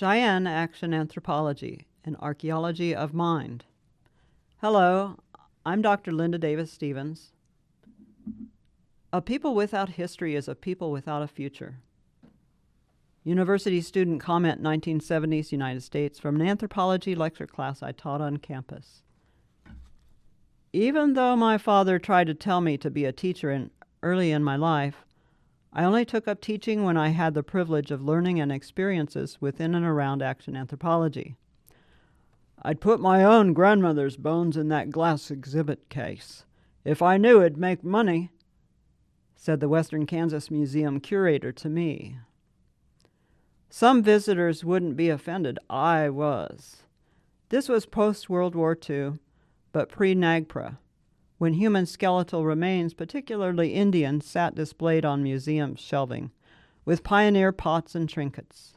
Cheyenne Action Anthropology, an Archaeology of Mind. Hello, I'm Dr. Linda Davis Stevens. A people without history is a people without a future. University student comment, 1970s, United States, from an anthropology lecture class I taught on campus. Even though my father tried to tell me to be a teacher early in my life, I only took up teaching when I had the privilege of learning and experiences within and around action anthropology. I'd put my own grandmother's bones in that glass exhibit case. If I knew it'd make money, said the Western Kansas Museum curator to me. Some visitors wouldn't be offended. I was. This was post-World War II, but pre-NAGPRA, when human skeletal remains, particularly Indian, sat displayed on museum shelving, with pioneer pots and trinkets,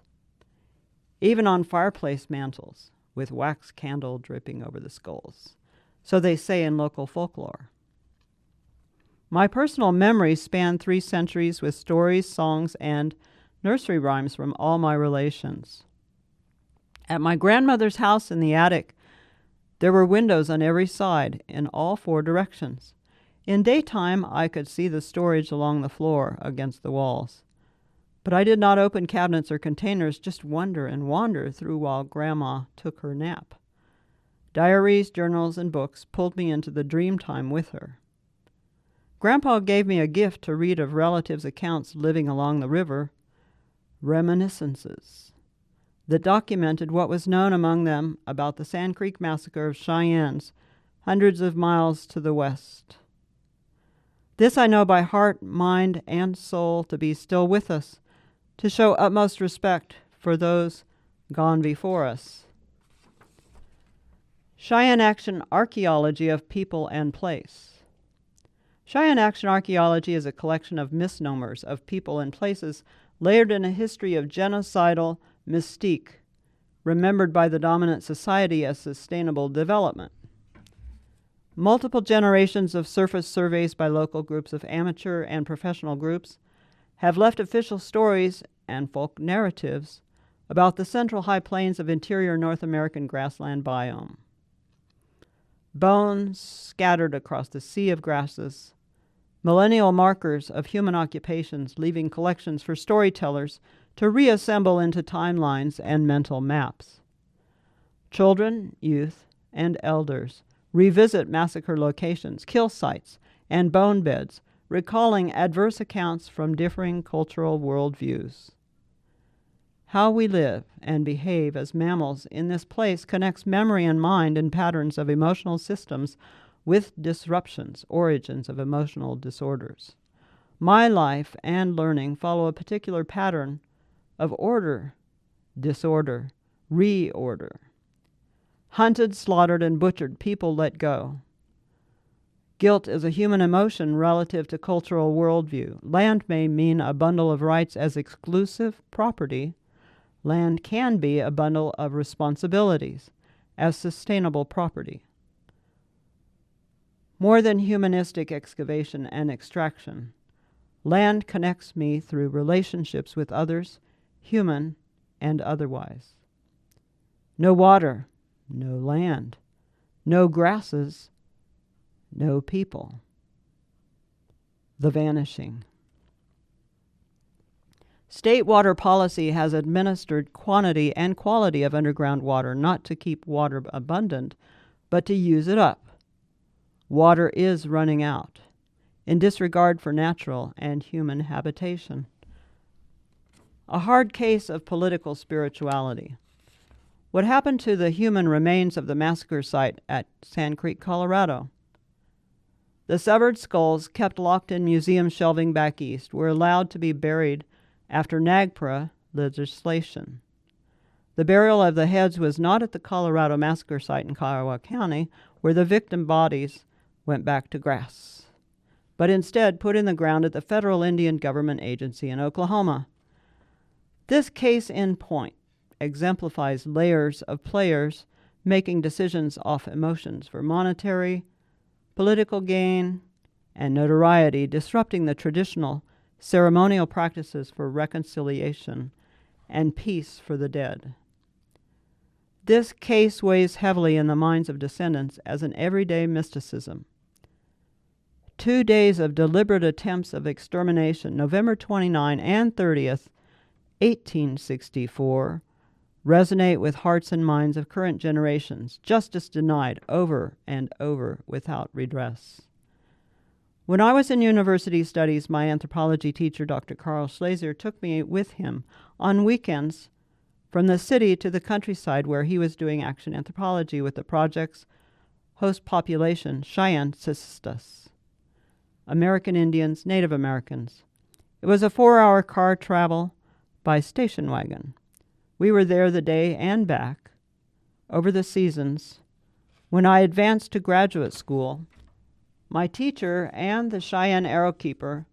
even on fireplace mantels, with wax candle dripping over the skulls. So they say in local folklore. My personal memories span 3 centuries with stories, songs, and nursery rhymes from all my relations. At my grandmother's house in the attic, there were windows on every side in all 4 directions. In daytime, I could see the storage along the floor against the walls. But I did not open cabinets or containers, just wonder and wander through while Grandma took her nap. Diaries, journals, and books pulled me into the dream time with her. Grandpa gave me a gift to read of relatives' accounts living along the river, reminiscences, that documented what was known among them about the Sand Creek Massacre of Cheyennes, hundreds of miles to the west. This I know by heart, mind, and soul to be still with us, to show utmost respect for those gone before us. Cheyenne Action Archaeology of People and Place. Cheyenne Action Archaeology is a collection of misnomers of people and places layered in a history of genocidal mystique, remembered by the dominant society as sustainable development. Multiple generations of surface surveys by local groups of amateur and professional groups have left official stories and folk narratives about the central high plains of interior North American grassland biome. Bones scattered across the sea of grasses, millennial markers of human occupations leaving collections for storytellers to reassemble into timelines and mental maps. Children, youth, and elders revisit massacre locations, kill sites, and bone beds, recalling adverse accounts from differing cultural worldviews. How we live and behave as mammals in this place connects memory and mind and patterns of emotional systems with disruptions, origins of emotional disorders. My life and learning follow a particular pattern of order, disorder, reorder. Hunted, slaughtered, and butchered, people let go. Guilt is a human emotion relative to cultural worldview. Land may mean a bundle of rights as exclusive property. Land can be a bundle of responsibilities as sustainable property. More than humanistic excavation and extraction, land connects me through relationships with others, human and otherwise. No water, no land, no grasses, no people. The vanishing. State water policy has administered quantity and quality of underground water, not to keep water abundant, but to use it up. Water is running out, in disregard for natural and human habitation. A hard case of political spirituality. What happened to the human remains of the massacre site at Sand Creek, Colorado? The severed skulls, kept locked in museum shelving back east, were allowed to be buried after NAGPRA legislation. The burial of the heads was not at the Colorado massacre site in Kiowa County, where the victim bodies went back to grass, but instead put in the ground at the federal Indian government agency in Oklahoma. This case in point exemplifies layers of players making decisions off emotions for monetary, political gain, and notoriety, disrupting the traditional ceremonial practices for reconciliation and peace for the dead. This case weighs heavily in the minds of descendants as an everyday mysticism. 2 days of deliberate attempts of extermination, November 29 and 30th, 1864, resonate with hearts and minds of current generations, justice denied over and over without redress. When I was in university studies, my anthropology teacher, Dr. Carl Schlesier, took me with him on weekends from the city to the countryside where he was doing action anthropology with the project's host population, Cheyenne Sissetas, American Indians, Native Americans. It was a 4-hour car travel by station wagon. We were there the day and back, over the seasons. When I advanced to graduate school, my teacher and the Cheyenne Arrowkeeper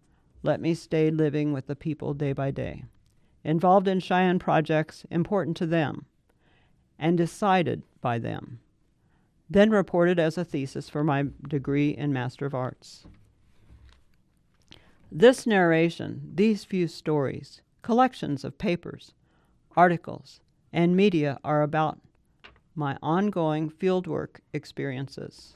let me stay living with the people day by day, involved in Cheyenne projects important to them, and decided by them, then reported as a thesis for my degree in Master of Arts. This narration, these few stories, collections of papers, articles, and media are about my ongoing fieldwork experiences.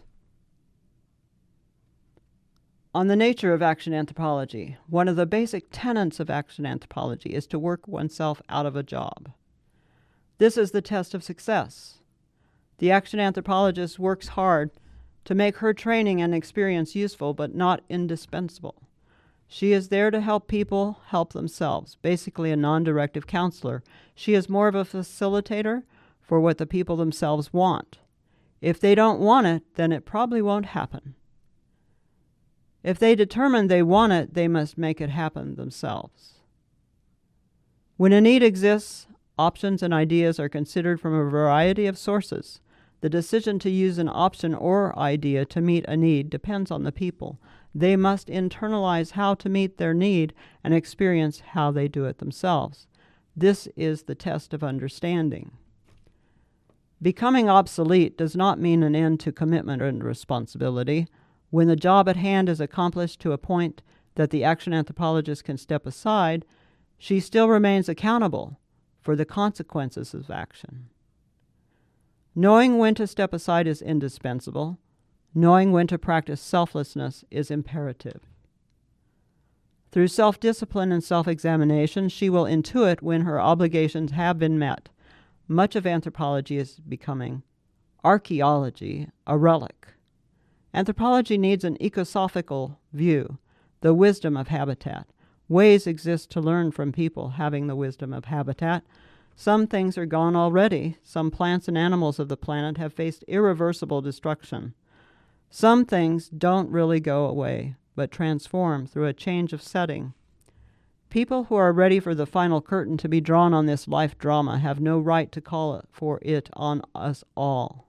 On the nature of action anthropology, one of the basic tenets of action anthropology is to work oneself out of a job. This is the test of success. The action anthropologist works hard to make her training and experience useful but not indispensable. She is there to help people help themselves, basically a non-directive counselor. She is more of a facilitator for what the people themselves want. If they don't want it, then it probably won't happen. If they determine they want it, they must make it happen themselves. When a need exists, options and ideas are considered from a variety of sources. The decision to use an option or idea to meet a need depends on the people. They must internalize how to meet their need and experience how they do it themselves. This is the test of understanding. Becoming obsolete does not mean an end to commitment and responsibility. When the job at hand is accomplished to a point that the action anthropologist can step aside, she still remains accountable for the consequences of action. Knowing when to step aside is indispensable. Knowing when to practice selflessness is imperative. Through self-discipline and self-examination, she will intuit when her obligations have been met. Much of anthropology is becoming archaeology, a relic. Anthropology needs an ecosophical view, the wisdom of habitat. Ways exist to learn from people having the wisdom of habitat. Some things are gone already. Some plants and animals of the planet have faced irreversible destruction. Some things don't really go away, but transform through a change of setting. People who are ready for the final curtain to be drawn on this life drama have no right to call for it on us all.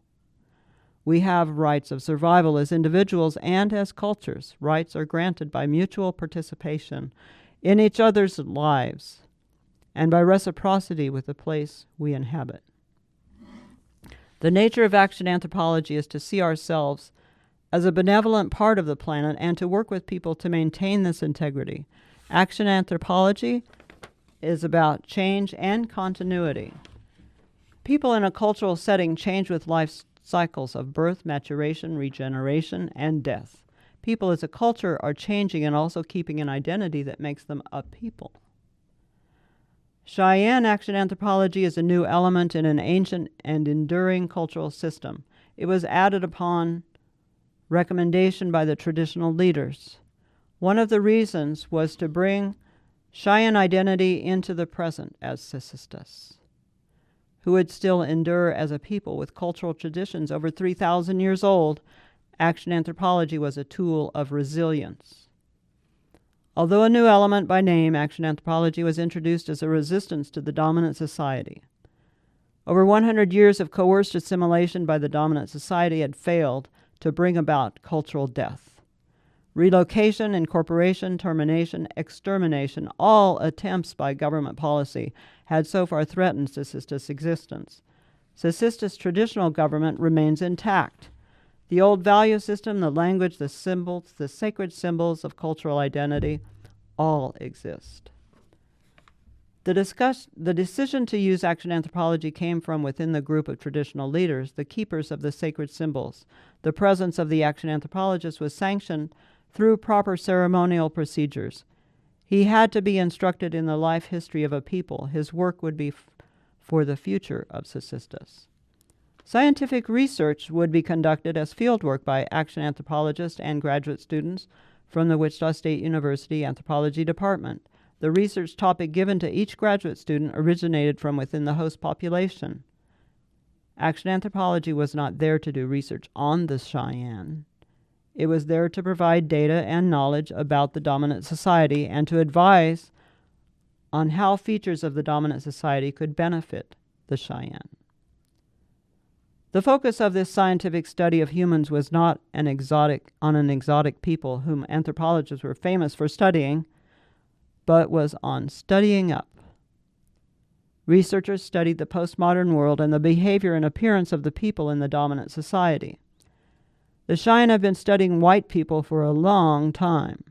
We have rights of survival as individuals and as cultures. Rights are granted by mutual participation in each other's lives and by reciprocity with the place we inhabit. The nature of action anthropology is to see ourselves as a benevolent part of the planet and to work with people to maintain this integrity. Action anthropology is about change and continuity. People in a cultural setting change with life cycles of birth, maturation, regeneration, and death. People as a culture are changing and also keeping an identity that makes them a people. Cheyenne action anthropology is a new element in an ancient and enduring cultural system. It was added upon recommendation by the traditional leaders. One of the reasons was to bring Cheyenne identity into the present as Sissetas, who would still endure as a people with cultural traditions over 3,000 years old. Action anthropology was a tool of resilience. Although a new element by name, action anthropology was introduced as a resistance to the dominant society. Over 100 years of coerced assimilation by the dominant society had failed to bring about cultural death. Relocation, incorporation, termination, extermination, all attempts by government policy had so far threatened Sissetas' existence. Sissetas' traditional government remains intact. The old value system, the language, the symbols, the sacred symbols of cultural identity, all exist. The decision to use action anthropology came from within the group of traditional leaders, the keepers of the sacred symbols. The presence of the action anthropologist was sanctioned through proper ceremonial procedures. He had to be instructed in the life history of a people. His work would be for the future of Sicistas. Scientific research would be conducted as fieldwork by action anthropologists and graduate students from the Wichita State University Anthropology Department. The research topic given to each graduate student originated from within the host population. Action anthropology was not there to do research on the Cheyenne. It was there to provide data and knowledge about the dominant society and to advise on how features of the dominant society could benefit the Cheyenne. The focus of this scientific study of humans was not an exotic people whom anthropologists were famous for studying, but was on studying up. Researchers studied the postmodern world and the behavior and appearance of the people in the dominant society. The Cheyenne have been studying white people for a long time.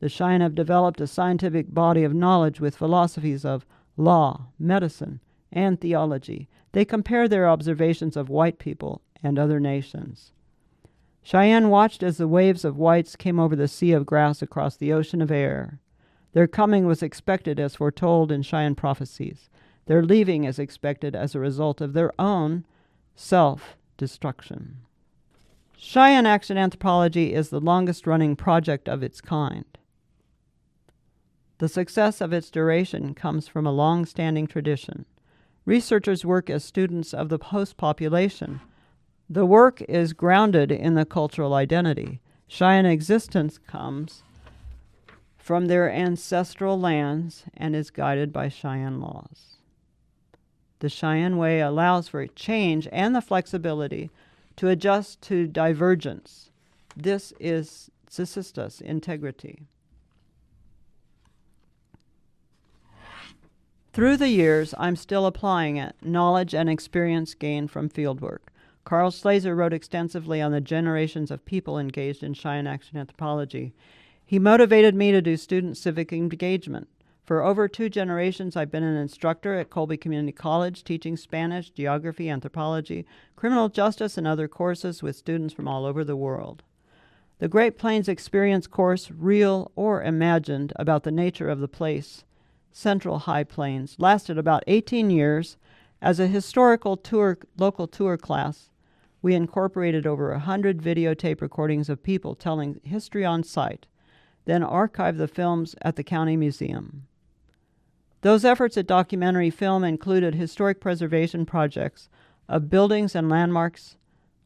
The Cheyenne have developed a scientific body of knowledge with philosophies of law, medicine, and theology. They compare their observations of white people and other nations. Cheyenne watched as the waves of whites came over the sea of grass across the ocean of air. Their coming was expected as foretold in Cheyenne prophecies. Their leaving is expected as a result of their own self-destruction. Cheyenne action anthropology is the longest-running project of its kind. The success of its duration comes from a long-standing tradition. Researchers work as students of the host population. The work is grounded in the cultural identity. Cheyenne existence comes from their ancestral lands and is guided by Cheyenne laws. The Cheyenne way allows for change and the flexibility to adjust to divergence. This is Sicistas integrity. Through the years, I'm still applying it, knowledge and experience gained from fieldwork. Carl Slazer wrote extensively on the generations of people engaged in Cheyenne action anthropology. He motivated me to do student civic engagement. For over 2 generations, I've been an instructor at Colby Community College, teaching Spanish, geography, anthropology, criminal justice, and other courses with students from all over the world. The Great Plains Experience course, real or imagined, about the nature of the place, Central High Plains, lasted about 18 years. As a historical local tour class, we incorporated over 100 videotape recordings of people telling history on site, then archived the films at the County Museum. Those efforts at documentary film included historic preservation projects of buildings and landmarks.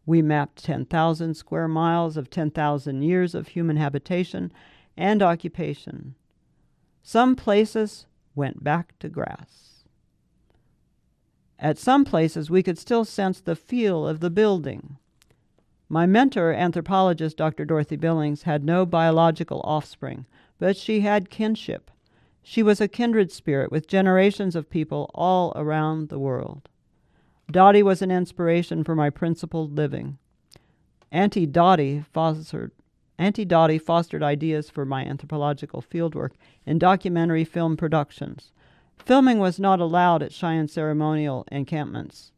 We mapped 10,000 square miles of 10,000 years of human habitation and occupation. Some places went back to grass. At some places, we could still sense the feel of the building. My mentor, anthropologist Dr. Dorothy Billings, had no biological offspring, but she had kinship. She was a kindred spirit with generations of people all around the world. Dottie was an inspiration for my principled living. Auntie Dottie fostered ideas for my anthropological fieldwork in documentary film productions. Filming was not allowed at Cheyenne ceremonial encampments.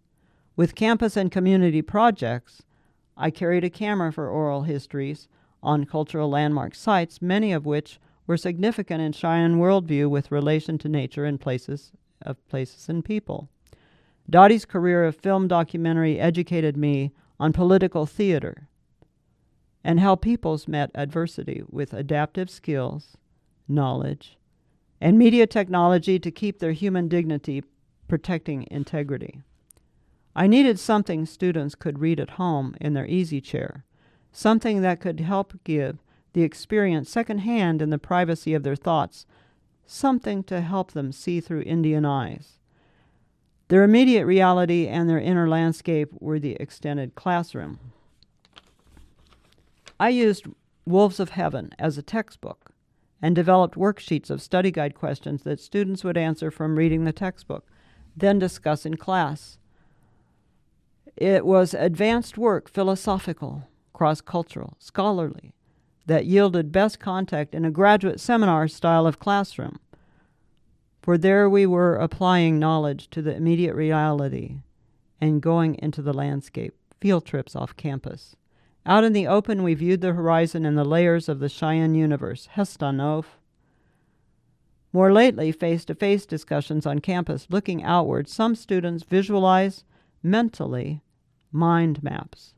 With campus and community projects, I carried a camera for oral histories on cultural landmark sites, many of which were significant in Cheyenne worldview with relation to nature and places and people. Dottie's career of film documentary educated me on political theater and how peoples met adversity with adaptive skills, knowledge, and media technology to keep their human dignity, protecting integrity. I needed something students could read at home in their easy chair, something that could help give the experience secondhand in the privacy of their thoughts, something to help them see through Indian eyes. Their immediate reality and their inner landscape were the extended classroom. I used Wolves of Heaven as a textbook and developed worksheets of study guide questions that students would answer from reading the textbook, then discuss in class. It was advanced work, philosophical, cross-cultural, scholarly, that yielded best contact in a graduate seminar style of classroom. for there we were applying knowledge to the immediate reality and going into the landscape, field trips off campus. Out in the open, we viewed the horizon and the layers of the Cheyenne universe, Hestanov. More lately, face-to-face discussions on campus, looking outward, some students visualize mentally mind maps.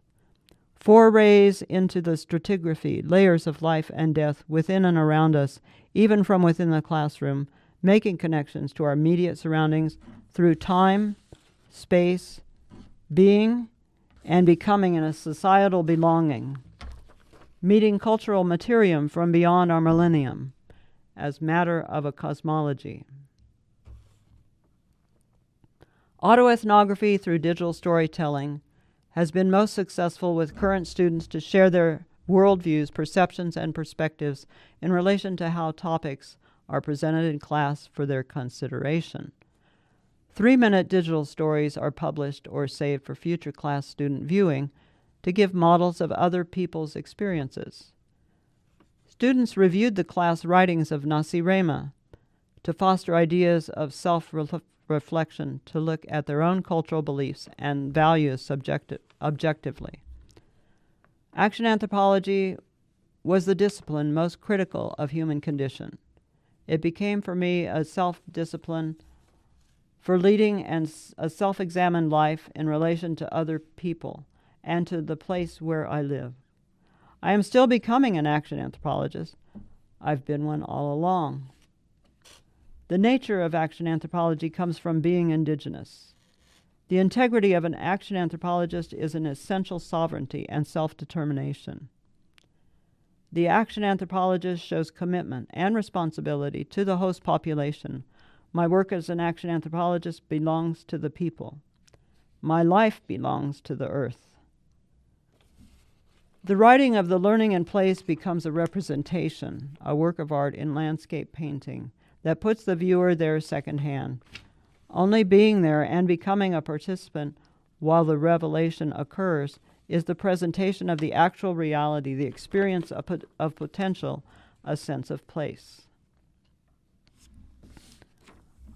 Forays into the stratigraphy, layers of life and death within and around us, even from within the classroom, making connections to our immediate surroundings through time, space, being, and becoming in a societal belonging. Meeting cultural materium from beyond our millennium as matter of a cosmology. Autoethnography through digital storytelling has been most successful with current students to share their worldviews, perceptions, and perspectives in relation to how topics are presented in class for their consideration. 3-minute digital stories are published or saved for future class student viewing to give models of other people's experiences. Students reviewed the class writings of Nasi Rema to foster ideas of self-reflection, to look at their own cultural beliefs and values objectively. Action anthropology was the discipline most critical of human condition. It became for me a self-discipline for leading and a self-examined life in relation to other people and to the place where I live. I am still becoming an action anthropologist. I've been one all along. The nature of action anthropology comes from being indigenous. The integrity of an action anthropologist is an essential sovereignty and self-determination. The action anthropologist shows commitment and responsibility to the host population. My work as an action anthropologist belongs to the people. My life belongs to the earth. The writing of the learning in place becomes a representation, a work of art in landscape painting that puts the viewer there secondhand. Only being there and becoming a participant while the revelation occurs is the presentation of the actual reality, the experience of potential, a sense of place.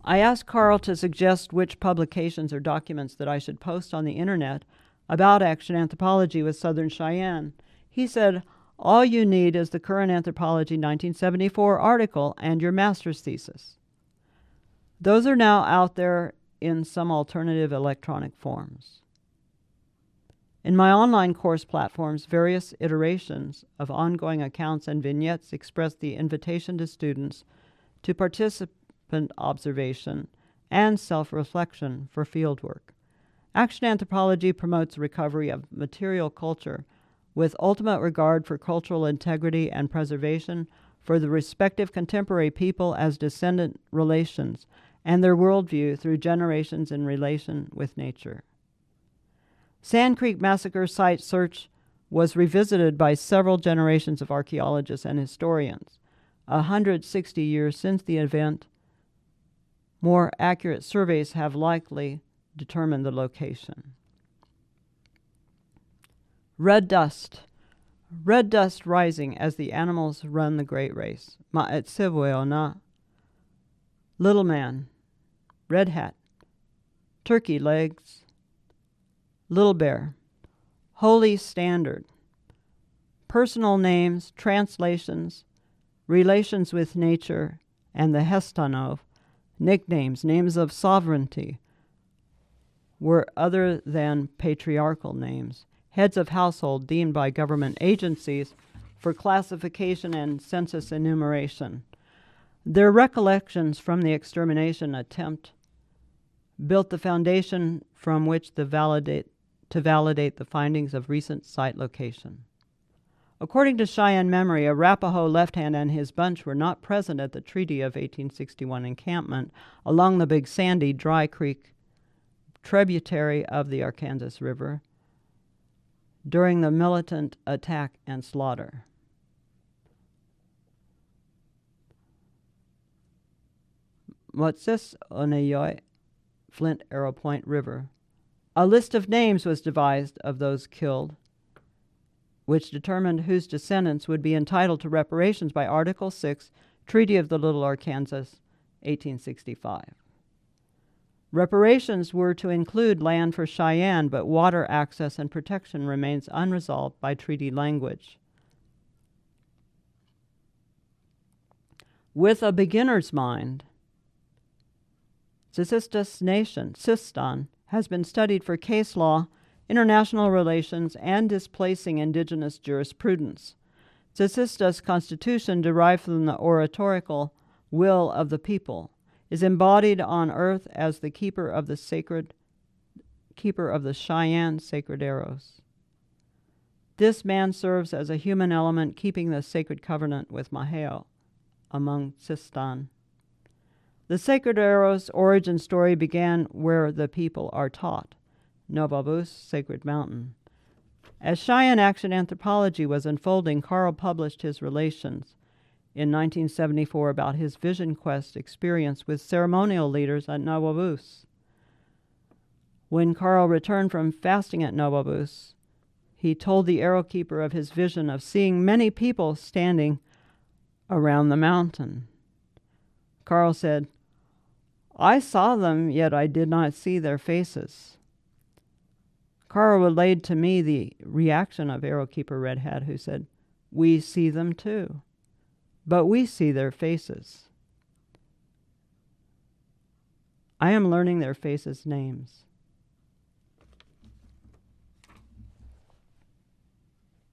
I asked Carl to suggest which publications or documents that I should post on the internet about action anthropology with Southern Cheyenne. He said, all you need is the Current Anthropology 1974 article and your master's thesis. Those are now out there in some alternative electronic forms. In my online course platforms, various iterations of ongoing accounts and vignettes express the invitation to students to participant observation and self-reflection for fieldwork. Action anthropology promotes recovery of material culture with ultimate regard for cultural integrity and preservation for the respective contemporary people as descendant relations and their worldview through generations in relation with nature. Sand Creek Massacre site search was revisited by several generations of archaeologists and historians. 160 years since the event, more accurate surveys have likely determined the location. Red dust rising as the animals run the great race. Ma'etsevoeona. Little man, red hat, turkey legs, little bear, holy standard, personal names, translations, relations with nature, and the Hestanov, nicknames, names of sovereignty, were other than patriarchal names, heads of household deemed by government agencies for classification and census enumeration. Their recollections from the extermination attempt built the foundation from which to validate the findings of recent site location. According to Cheyenne memory, Arapaho Left Hand and his bunch were not present at the Treaty of 1861 encampment along the Big Sandy Dry Creek, tributary of the Arkansas River, during the militant attack and slaughter. Motsis Oneyoy, Flint Arrow Point River. A list of names was devised of those killed, which determined whose descendants would be entitled to reparations by Article 6, Treaty of the Little Arkansas, 1865. Reparations were to include land for Cheyenne, but water access and protection remains unresolved by treaty language. With a beginner's mind, Tsitsistas Nation, Sistan, has been studied for case law, international relations, and displacing indigenous jurisprudence. Tsitsistas' constitution, derived from the oratorical will of the people, is embodied on earth as the keeper of the Cheyenne sacred arrows. This man serves as a human element, keeping the sacred covenant with Maheo among Sistan. The sacred arrows' origin story began where the people are taught, Novabus, Sacred Mountain. As Cheyenne Action Anthropology was unfolding, Carl published his relations in 1974 about his Vision Quest experience with ceremonial leaders at Novabus. When Carl returned from fasting at Novabus, he told the arrow keeper of his vision of seeing many people standing around the mountain. Carl said, "I saw them, yet I did not see their faces." Carl relayed to me the reaction of arrow keeper Red Hat, who said, "We see them too, but we see their faces. I am learning their faces' names.